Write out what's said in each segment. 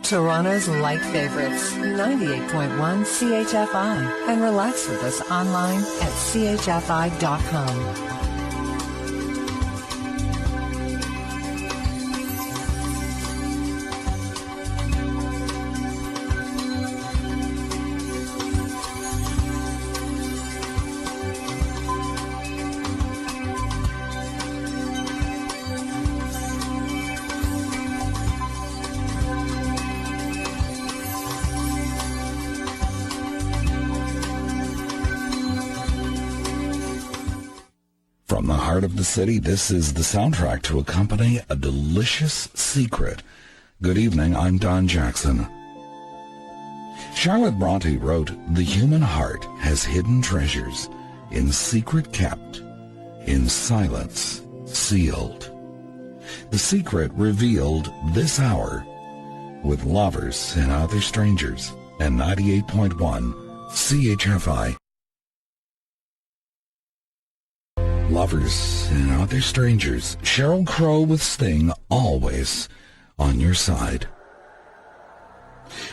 Toronto's light favorites, 98.1 CHFI, and relax with us online at chfi.com. From the heart of the city, this is the soundtrack to accompany a delicious secret. Good evening, I'm Don Jackson. Charlotte Bronte wrote, "The human heart has hidden treasures, in secret kept, in silence sealed." The secret revealed this hour with Lovers and Other Strangers and 98.1 CHFI. Lovers and Other Strangers. Sheryl Crow with Sting, always on your side.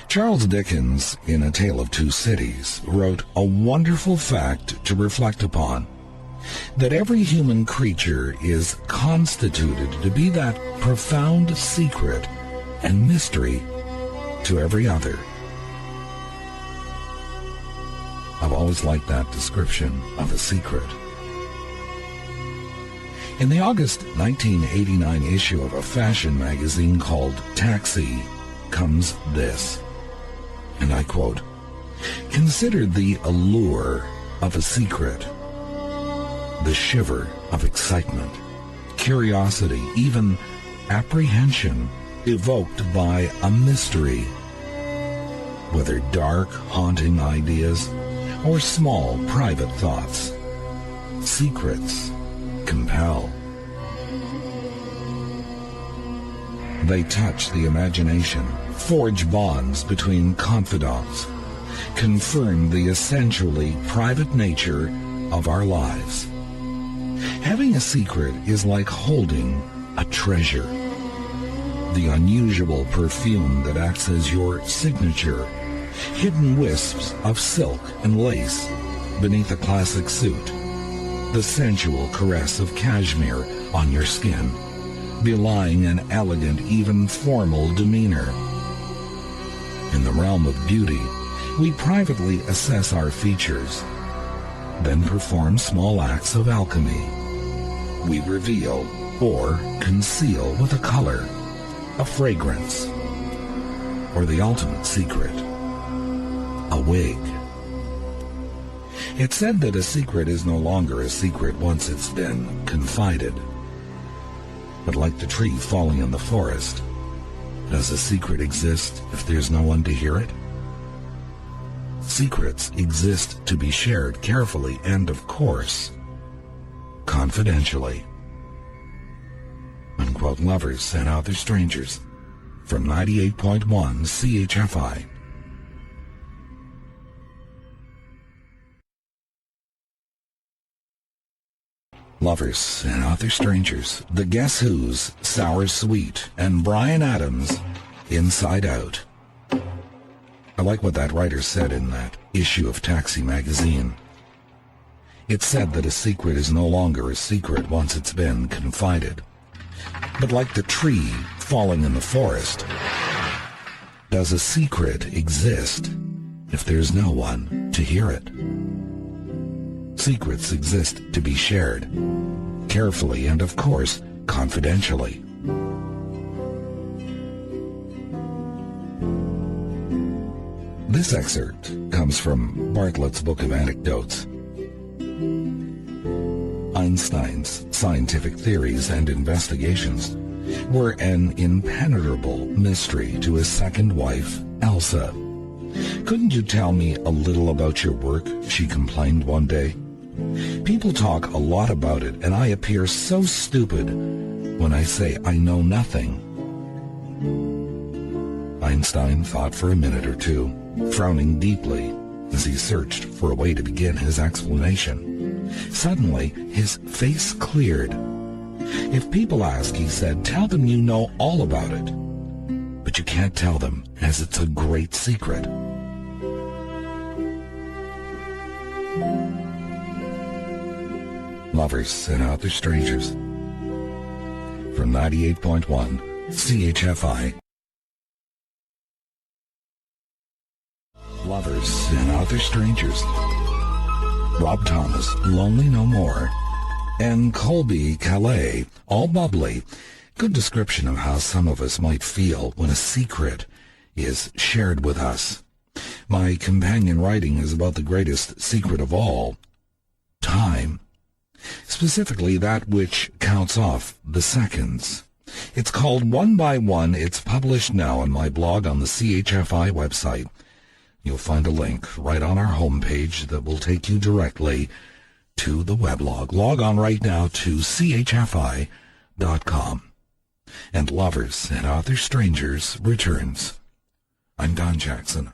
Charles Dickens, in A Tale of Two Cities, wrote a wonderful fact to reflect upon, that every human creature is constituted to be that profound secret and mystery to every other. I've always liked that description of a secret. In the August 1989 issue of a fashion magazine called Taxi comes this, and I quote, "Consider the allure of a secret, the shiver of excitement, curiosity, even apprehension evoked by a mystery, whether dark, haunting ideas or small, private thoughts. Secrets compel. They touch the imagination, forge bonds between confidants, confirm the essentially private nature of our lives. Having a secret is like holding a treasure. The unusual perfume that acts as your signature, hidden wisps of silk and lace beneath a classic suit, the sensual caress of cashmere on your skin, belying an elegant, even formal demeanor. In the realm of beauty, we privately assess our features, then perform small acts of alchemy. We reveal or conceal with a color, a fragrance, or the ultimate secret, a wig. It's said that a secret is no longer a secret once it's been confided. But like the tree falling in the forest, does a secret exist if there's no one to hear it? Secrets exist to be shared carefully and, of course, confidentially. Unquote. Lovers and Other Strangers from 98.1 CHFI. Lovers and Other Strangers, the Guess Who's, Sour Sweet, and Bryan Adams, Inside Out. I like what that writer said in that issue of Taxi magazine. It's said that a secret is no longer a secret once it's been confided. But like the tree falling in the forest, does a secret exist if there's no one to hear it? Secrets exist to be shared, carefully and, of course, confidentially. This excerpt comes from Bartlett's Book of Anecdotes. Einstein's scientific theories and investigations were an impenetrable mystery to his second wife, Elsa. "Couldn't you tell me a little about your work?" she complained one day. "People talk a lot about it, and I appear so stupid when I say I know nothing." Einstein thought for a minute or two, frowning deeply as he searched for a way to begin his explanation. Suddenly, his face cleared. "If people ask," he said, "tell them you know all about it. But but you can't tell them, as it's a great secret. Lovers and Other Strangers from 98.1 CHFI. Lovers and Other Strangers. Rob Thomas, Lonely No More, and Colbie, Caillat, all bubbly. Good description of how some of us might feel when a secret is shared with us. My companion writing is about the greatest secret of all, time. Specifically that which counts off the seconds. It's called One by One. It's published now on my blog on the CHFI website. You'll find a link right on our homepage that will take you directly to the weblog. Log on right now to CHFI.com. And Lovers and Other Strangers returns. I'm Don Jackson.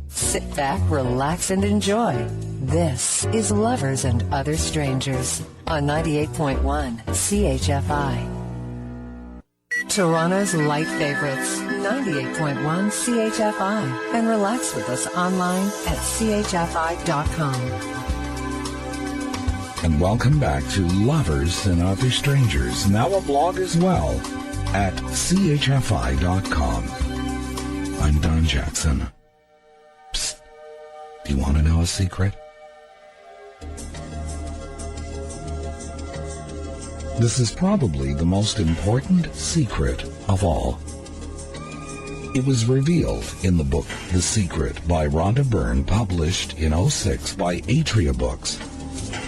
Sit back, relax, and enjoy. This is Lovers and Other Strangers on 98.1 CHFI. Toronto's light favorites, 98.1 CHFI. And relax with us online at CHFI.com. And welcome back to Lovers and Other Strangers, now a blog as well, at CHFI.com. I'm Don Jackson. Psst. Do you want to know a secret? This is probably the most important secret of all. It was revealed in the book The Secret by Rhonda Byrne, published in 2006 by Atria Books,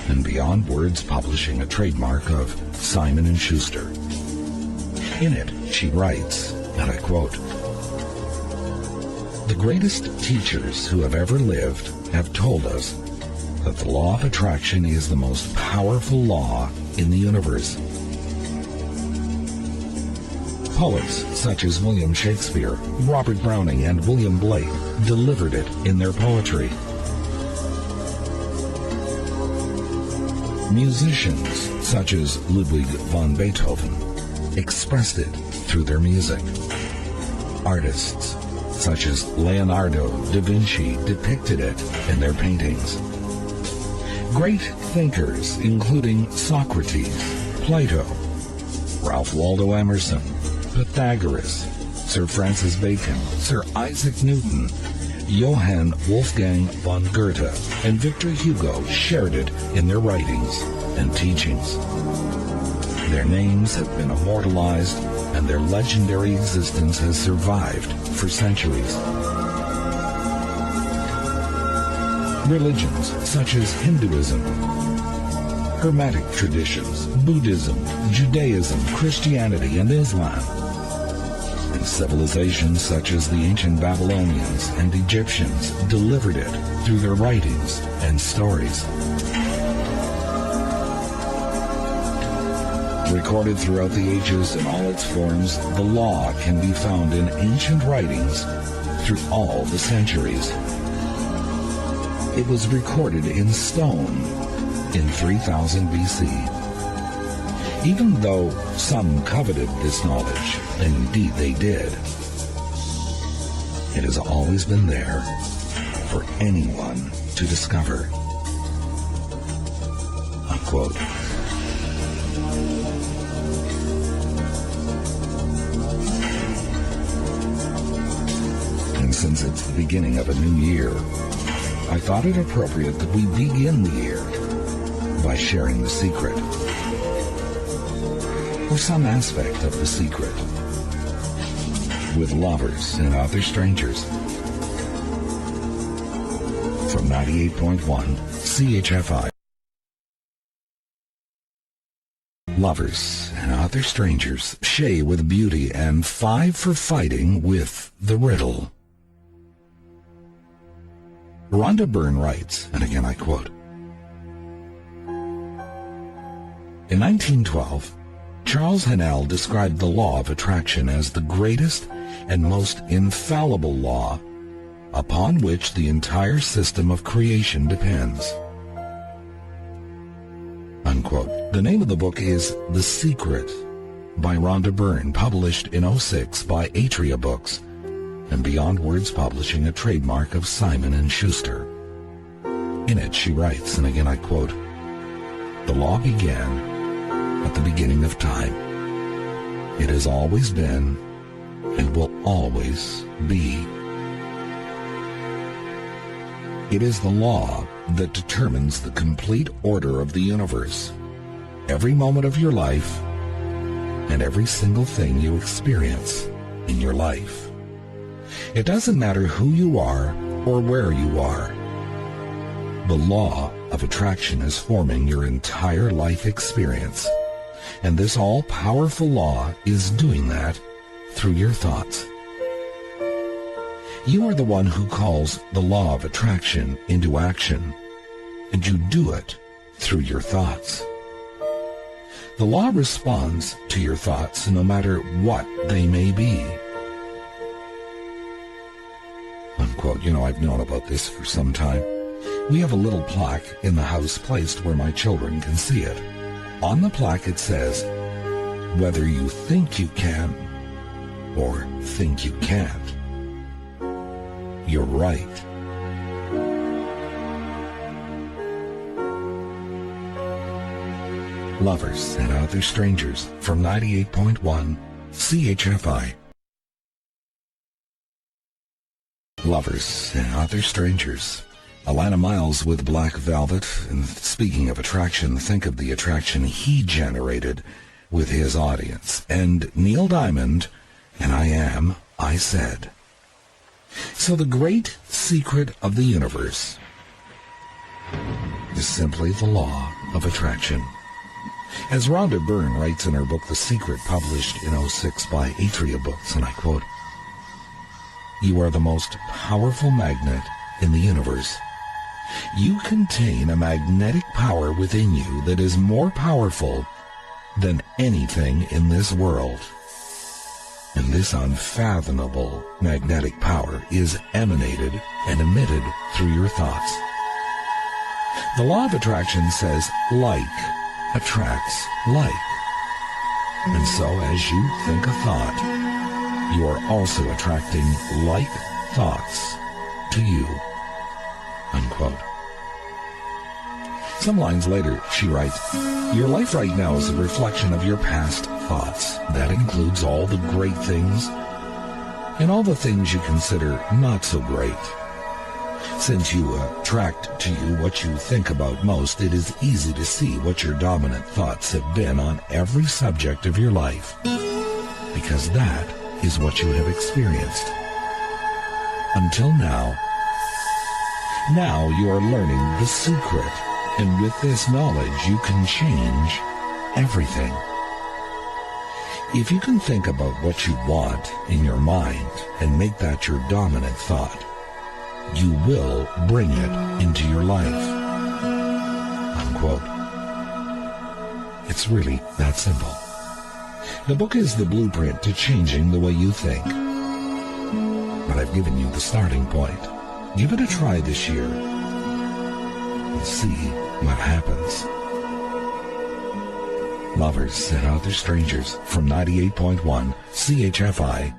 and Beyond Words Publishing, a trademark of Simon & Schuster. In it, she writes, and I quote, "The greatest teachers who have ever lived have told us that the law of attraction is the most powerful law in the universe. Poets such as William Shakespeare, Robert Browning, and William Blake delivered it in their poetry. Musicians such as Ludwig van Beethoven expressed it through their music. Artists such as Leonardo da Vinci depicted it in their paintings. Great thinkers, including Socrates, Plato, Ralph Waldo Emerson, Pythagoras, Sir Francis Bacon, Sir Isaac Newton, Johann Wolfgang von Goethe, and Victor Hugo shared it in their writings and teachings. Their names have been immortalized, and their legendary existence has survived for centuries. Religions such as Hinduism, Hermetic traditions, Buddhism, Judaism, Christianity, and Islam, and civilizations such as the ancient Babylonians and Egyptians delivered it through their writings and stories. Recorded throughout the ages in all its forms, the law can be found in ancient writings through all the centuries. It was recorded in stone in 3000 BC. Even though some coveted this knowledge, and indeed they did, it has always been there for anyone to discover. Unquote. And since it's the beginning of a new year, I thought it appropriate that we begin the year by sharing the secret, or some aspect of the secret, with Lovers and Other Strangers from 98.1 CHFI. Lovers and Other Strangers, Shaye with Beauty, and 5 for Fighting with the Riddle. Rhonda Byrne writes, and again I quote, "In 1912, Charles Hennell described the law of attraction as the greatest and most infallible law upon which the entire system of creation depends." Unquote. The name of the book is The Secret by Rhonda Byrne, published in 2006 by Atria Books, and Beyond Words Publishing, a trademark of Simon & Schuster. In it she writes, and again I quote, "The law began at the beginning of time. It has always been and will always be. It is the law that determines the complete order of the universe. Every moment of your life and every single thing you experience in your life. It doesn't matter who you are or where you are. The law of attraction is forming your entire life experience, and this all-powerful law is doing that through your thoughts. You are the one who calls the law of attraction into action, and you do it through your thoughts. The law responds to your thoughts no matter what they may be." Unquote. You know, I've known about this for some time. We have a little plaque in the house placed where my children can see it. On the plaque it says, "Whether you think you can or think you can't, you're right." Lovers and Other Strangers from 98.1 CHFI. Lovers and Other Strangers. Alannah Myles with Black Velvet. And speaking of attraction, think of the attraction he generated with his audience. And Neil Diamond, and I said. So the great secret of the universe is simply the law of attraction. As Rhonda Byrne writes in her book The Secret, published in 2006 by Atria Books, and I quote, "You are the most powerful magnet in the universe. You contain a magnetic power within you that is more powerful than anything in this world. And this unfathomable magnetic power is emanated and emitted through your thoughts. The law of attraction says like attracts like. And so as you think a thought, you are also attracting like thoughts to you." Unquote. Some lines later, she writes, "Your life right now is a reflection of your past thoughts. That includes all the great things and all the things you consider not so great. Since you attract to you what you think about most, it is easy to see what your dominant thoughts have been on every subject of your life, because that is what you have experienced. Until now. Now you are learning the secret, and with this knowledge you can change everything. If you can think about what you want in your mind and make that your dominant thought, you will bring it into your life." Unquote. It's really that simple. The book is the blueprint to changing the way you think. But I've given you the starting point. Give it a try this year and see what happens. Lovers and Other Strangers from 98.1 CHFI.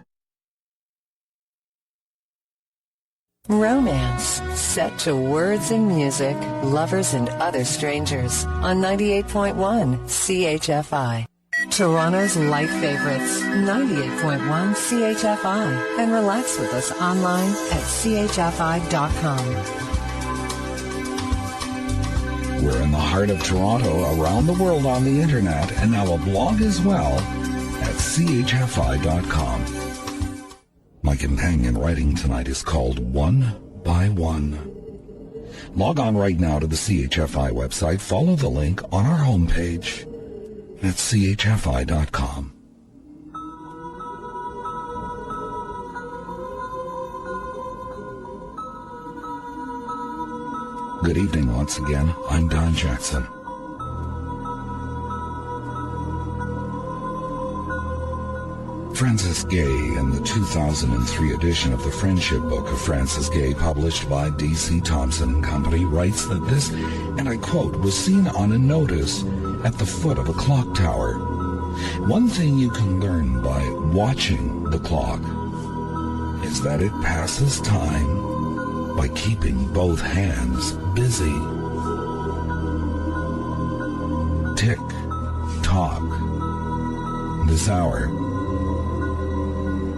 Romance set to words and music. Lovers and Other Strangers on 98.1 CHFI. Toronto's light favorites, 98.1 CHFI. And relax with us online at CHFI.com. We're in the heart of Toronto, around the world on the internet, and now a blog as well at CHFI.com. My companion writing tonight is called One by One. Log on right now to the CHFI website. Follow the link on our homepage at CHFI.com. Good evening once again. I'm Don Jackson. Francis Gay, in the 2003 edition of the Friendship Book of Francis Gay, published by D.C. Thompson and Company, writes that this, and I quote, was seen on a notice at the foot of a clock tower. One thing you can learn by watching the clock is that it passes time by keeping both hands busy. Tick, tock, this hour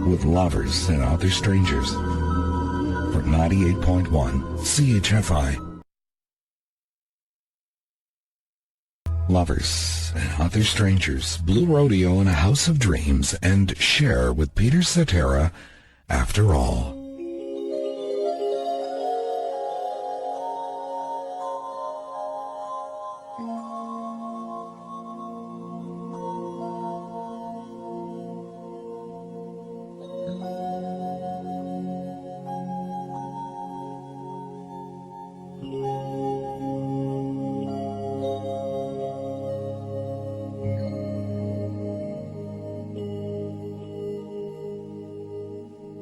with Lovers and Other Strangers for 98.1 CHFI. Lovers and Other Strangers, Blue Rodeo in a House of Dreams, and Share with Peter Cetera, After All.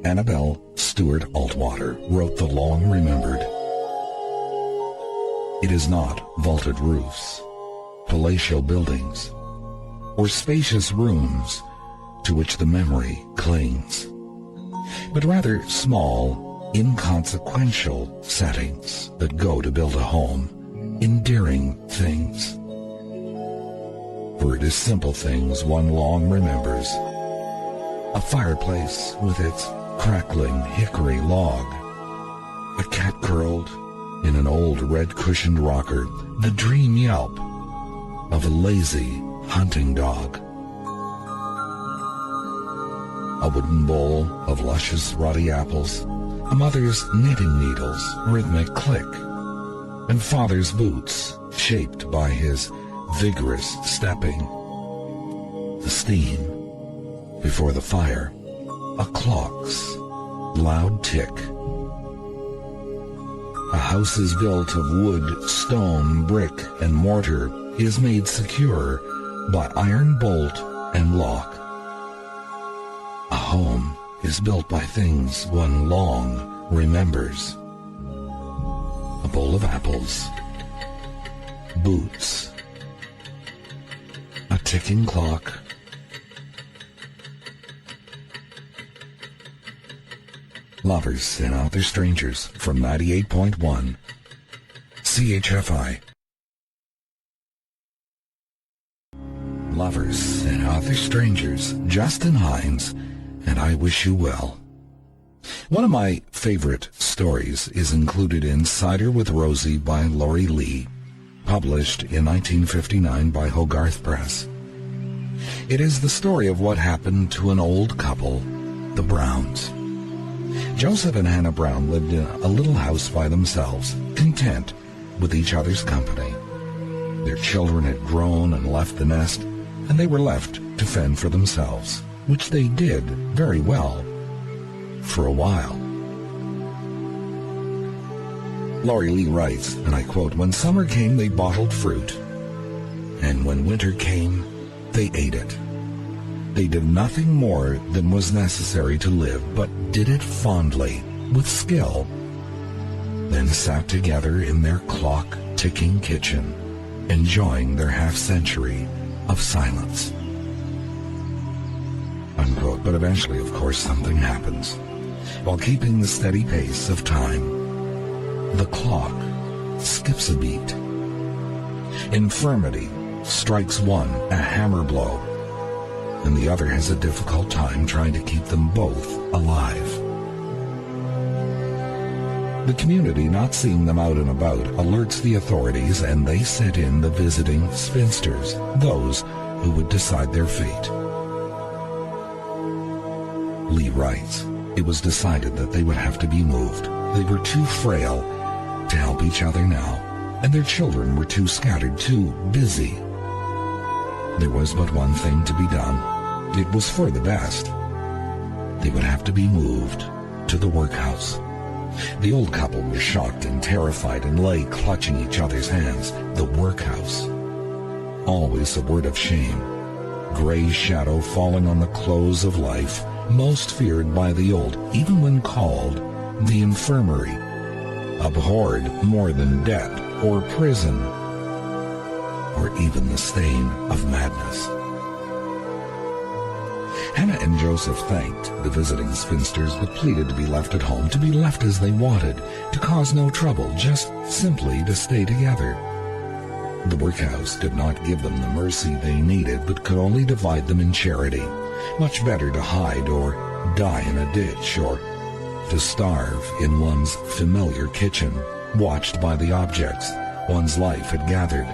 Annabelle Stewart Altwater wrote the long-remembered. It is not vaulted roofs, palatial buildings, or spacious rooms to which the memory clings, but rather small, inconsequential settings that go to build a home, endearing things. For it is simple things one long remembers. A fireplace with its crackling hickory log, a cat curled in an old red-cushioned rocker, the dream yelp of a lazy hunting dog, a wooden bowl of luscious ruddy apples, a mother's knitting needles' rhythmic click, and father's boots shaped by his vigorous stepping, the steam before the fire, a clock's loud tick. A house is built of wood, stone, brick, and mortar, is made secure by iron bolt and lock. A home is built by things one long remembers. A bowl of apples, boots, a ticking clock, Lovers and Other Strangers from 98.1 CHFI. Lovers and Other Strangers, Justin Hines, and I Wish You Well. One of my favorite stories is included in Cider with Rosie by Lori Lee, published in 1959 by Hogarth Press. It is the story of what happened to an old couple, the Browns. Joseph and Hannah Brown lived in a little house by themselves, content with each other's company. Their children had grown and left the nest, and they were left to fend for themselves, which they did very well for a while. Lori Lee writes, and I quote, "When summer came, they bottled fruit, and when winter came, they ate it. They did nothing more than was necessary to live, but did it fondly, with skill, then sat together in their clock-ticking kitchen, enjoying their half-century of silence." Unquote. But eventually, of course, something happens. While keeping the steady pace of time, the clock skips a beat. Infirmity strikes one a hammer blow, and the other has a difficult time trying to keep them both alive. The community, not seeing them out and about, alerts the authorities, and they sent in the visiting spinsters, those who would decide their fate. Lee writes, "It was decided that they would have to be moved. They were too frail to help each other now, and their children were too scattered, too busy. There was but one thing to be done. It was for the best. They would have to be moved to the workhouse." The old couple were shocked and terrified and lay clutching each other's hands. The workhouse. Always a word of shame. Gray shadow falling on the close of life, most feared by the old, even when called the infirmary. Abhorred more than death or prison, or even the stain of madness. Hannah and Joseph thanked the visiting spinsters, but pleaded to be left at home, to be left as they wanted, to cause no trouble, just simply to stay together. The workhouse did not give them the mercy they needed, but could only divide them in charity. Much better to hide or die in a ditch, or to starve in one's familiar kitchen, watched by the objects one's life had gathered.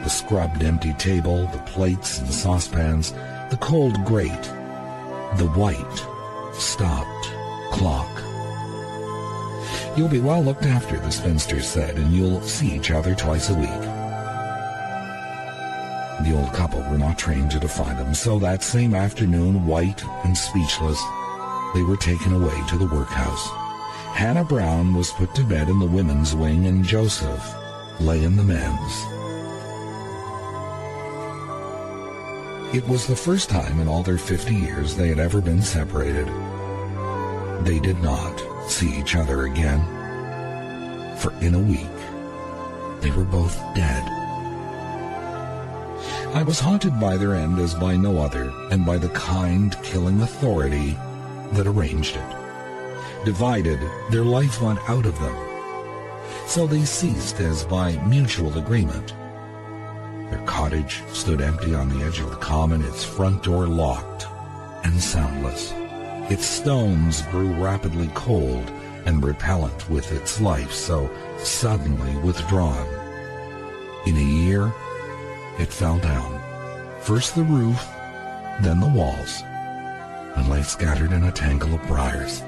The scrubbed empty table, the plates and saucepans, the cold grate, the white, stopped clock. "You'll be well looked after," the spinster said, "and you'll see each other twice a week." The old couple were not trained to defy them, so that same afternoon, white and speechless, they were taken away to the workhouse. Hannah Brown was put to bed in the women's wing, and Joseph lay in the men's. It was the first time in all their 50 years they had ever been separated. They did not see each other again, for in a week they were both dead. I was haunted by their end as by no other, and by the kind, killing authority that arranged it. Divided, their life went out of them, so they ceased as by mutual agreement. Their cottage stood empty on the edge of the common, its front door locked and soundless. Its stones grew rapidly cold and repellent with its life so suddenly withdrawn. In a year, it fell down, first the roof, then the walls, and lay scattered in a tangle of briars.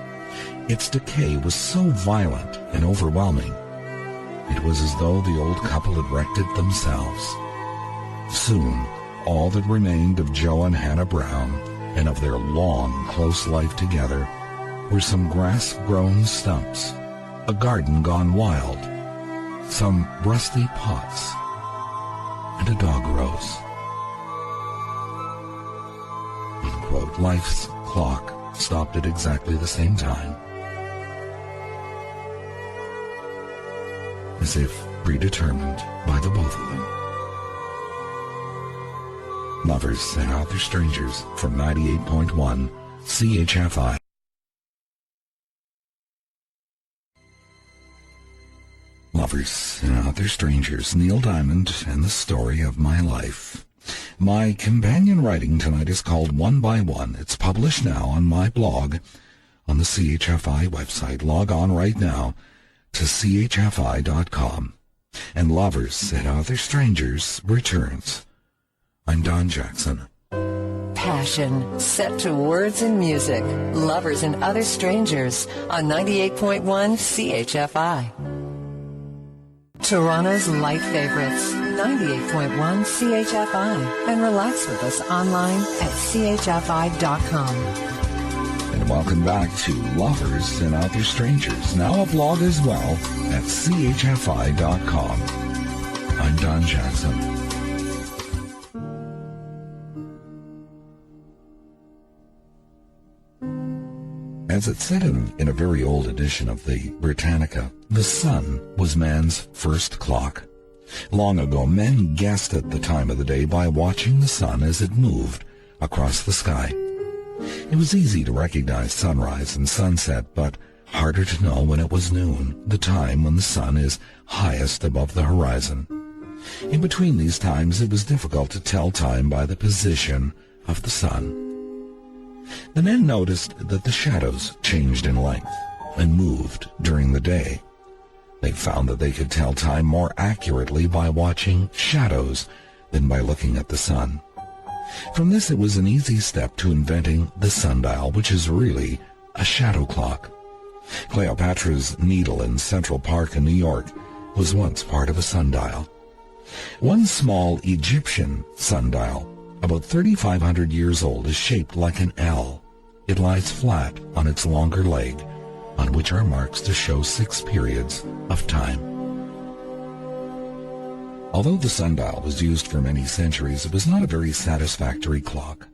Its decay was so violent and overwhelming, it was as though the old couple had wrecked it themselves. Soon, all that remained of Joe and Hannah Brown, and of their long, close life together, were some grass-grown stumps, a garden gone wild, some rusty pots, and a dog rose. Unquote. Life's clock stopped at exactly the same time, as if predetermined by the both of them. Lovers and Other Strangers from 98.1 CHFI. Lovers and Other Strangers, Neil Diamond and the Story of My Life. My companion writing tonight is called One by One. It's published now on my blog on the CHFI website. Log on right now to chfi.com. And Lovers and Other Strangers returns. I'm Don Jackson. Passion set to words and music. Lovers and Other Strangers on 98.1 CHFI. Toronto's light favorites, 98.1 CHFI. And relax with us online at chfi.com. And welcome back to Lovers and Other Strangers, now a blog as well at chfi.com. I'm Don Jackson. As it said in a very old edition of the Britannica, the sun was man's first clock. Long ago, men guessed at the time of the day by watching the sun as it moved across the sky. It was easy to recognize sunrise and sunset, but harder to know when it was noon, the time when the sun is highest above the horizon. In between these times, it was difficult to tell time by the position of the sun. The men noticed that the shadows changed in length and moved during the day. They found that they could tell time more accurately by watching shadows than by looking at the sun. From this, it was an easy step to inventing the sundial, which is really a shadow clock. Cleopatra's Needle in Central Park in New York was once part of a sundial. One small Egyptian sundial, about 3,500 years old, is shaped like an L. It lies flat on its longer leg, on which are marks to show 6 periods of time. Although the sundial was used for many centuries, it was not a very satisfactory clock.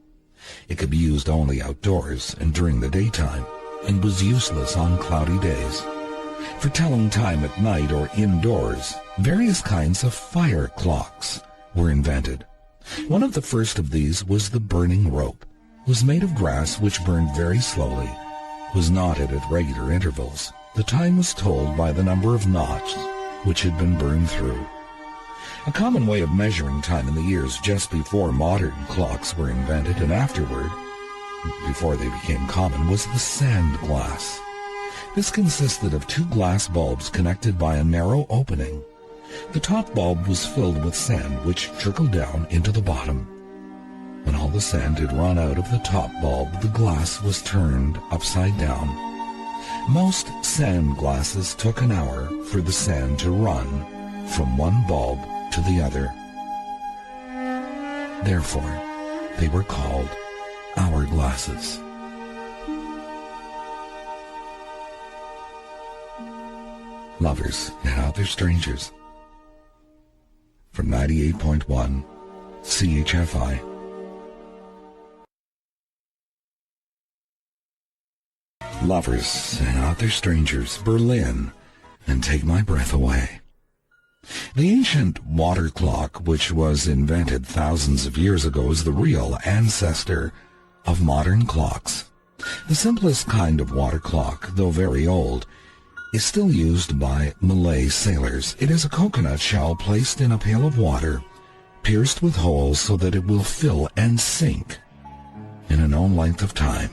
It could be used only outdoors and during the daytime, and was useless on cloudy days. For telling time at night or indoors, various kinds of fire clocks were invented. One of the first of these was the burning rope. was made of grass which burned very slowly, was knotted at regular intervals. The time was told by the number of knots which had been burned through. A common way of measuring time in the years just before modern clocks were invented and afterward, before they became common, was the sand glass. This consisted of two glass bulbs connected by a narrow opening. The top bulb was filled with sand which trickled down into the bottom. When all the sand had run out of the top bulb, the glass was turned upside down. Most sand glasses took an hour for the sand to run from one bulb to the other. Therefore, they were called hourglasses. Lovers and Other Strangers from 98.1 CHFI. Lovers and Other Strangers, Berlin, and Take My Breath Away. The ancient water clock, which was invented thousands of years ago, is the real ancestor of modern clocks. The simplest kind of water clock, though very old, is still used by Malay sailors. It is a coconut shell placed in a pail of water, pierced with holes so that it will fill and sink in a known length of time.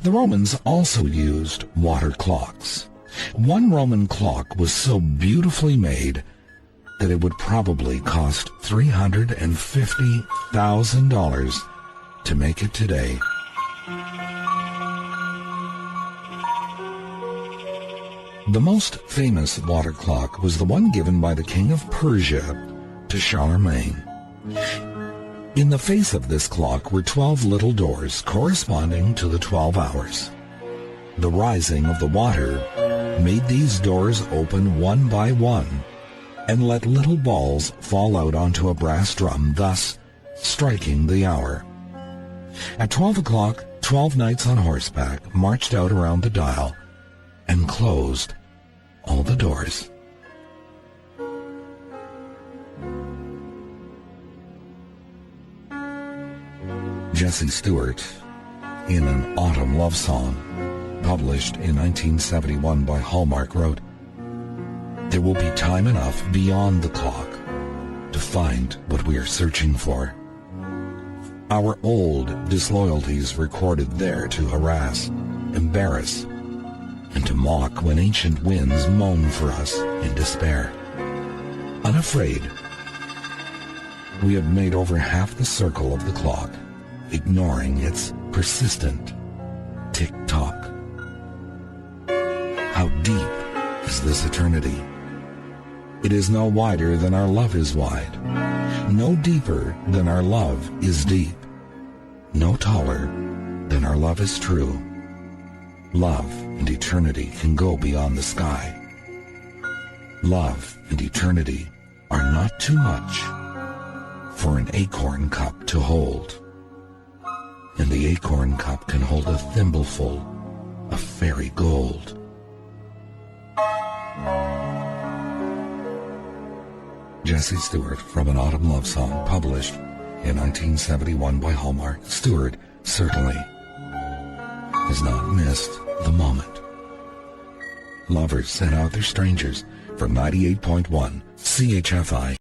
The Romans also used water clocks. One Roman clock was so beautifully made that it would probably cost $350,000 to make it today. The most famous water clock was the one given by the king of Persia to Charlemagne. In the face of this clock were 12 little doors corresponding to the 12 hours. The rising of the water made these doors open one by one and let little balls fall out onto a brass drum, thus striking the hour. At 12 o'clock, 12 knights on horseback marched out around the dial and closed all the doors. Jessie Stewart, in an autumn love song published in 1971 by Hallmark, wrote, "There will be time enough beyond the clock to find what we are searching for. Our old disloyalties recorded there to harass, embarrass, and to mock when ancient winds moan for us in despair. Unafraid, we have made over half the circle of the clock, ignoring its persistent tick-tock. How deep is this eternity? It is no wider than our love is wide, no deeper than our love is deep, no taller than our love is true. Love and eternity can go beyond the sky. Love and eternity are not too much for an acorn cup to hold, and the acorn cup can hold a thimbleful of fairy gold." Jessie Stewart, from an autumn love song published in 1971 by Hallmark. Stewart certainly has not missed the moment. Lovers and Other Strangers from 98.1 CHFI.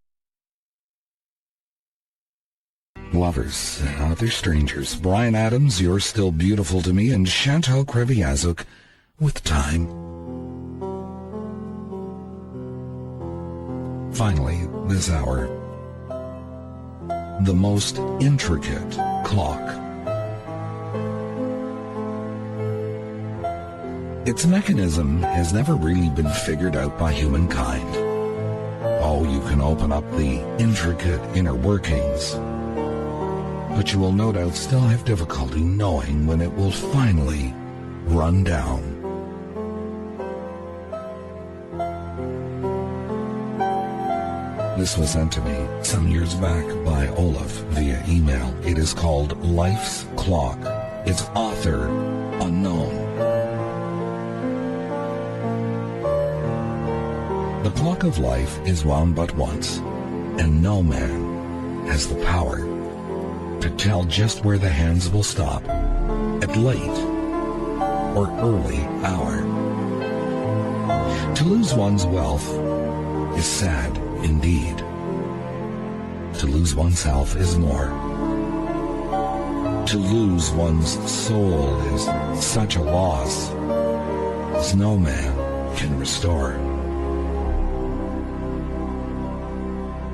Lovers and Other Strangers, Bryan Adams, You're Still Beautiful to Me, and Chantal Kreviazuk with Time. Finally, this hour, the most intricate clock. Its mechanism has never really been figured out by humankind. Oh, you can open up the intricate inner workings, but you will no doubt still have difficulty knowing when it will finally run down. This was sent to me some years back by Olaf via email. It is called Life's Clock. Its author unknown. The clock of life is wound but once, and no man has the power to tell just where the hands will stop, at late or early hour. To lose one's wealth is sad indeed. To lose oneself is more. To lose one's soul is such a loss as no man can restore.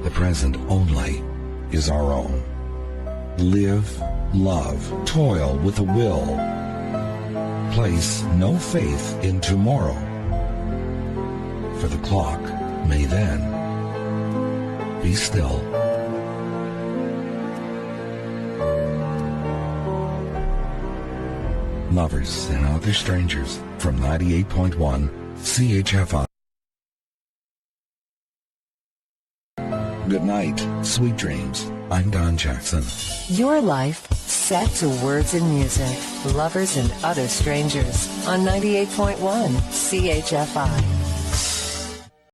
The present only is our own. Live, love, toil with a will. Place no faith in tomorrow, for the clock may then be still. Lovers and Other Strangers from 98.1 CHFI. Good night, sweet dreams. I'm Don Jackson. Your life set to words and music. Lovers and Other Strangers on 98.1 CHFI.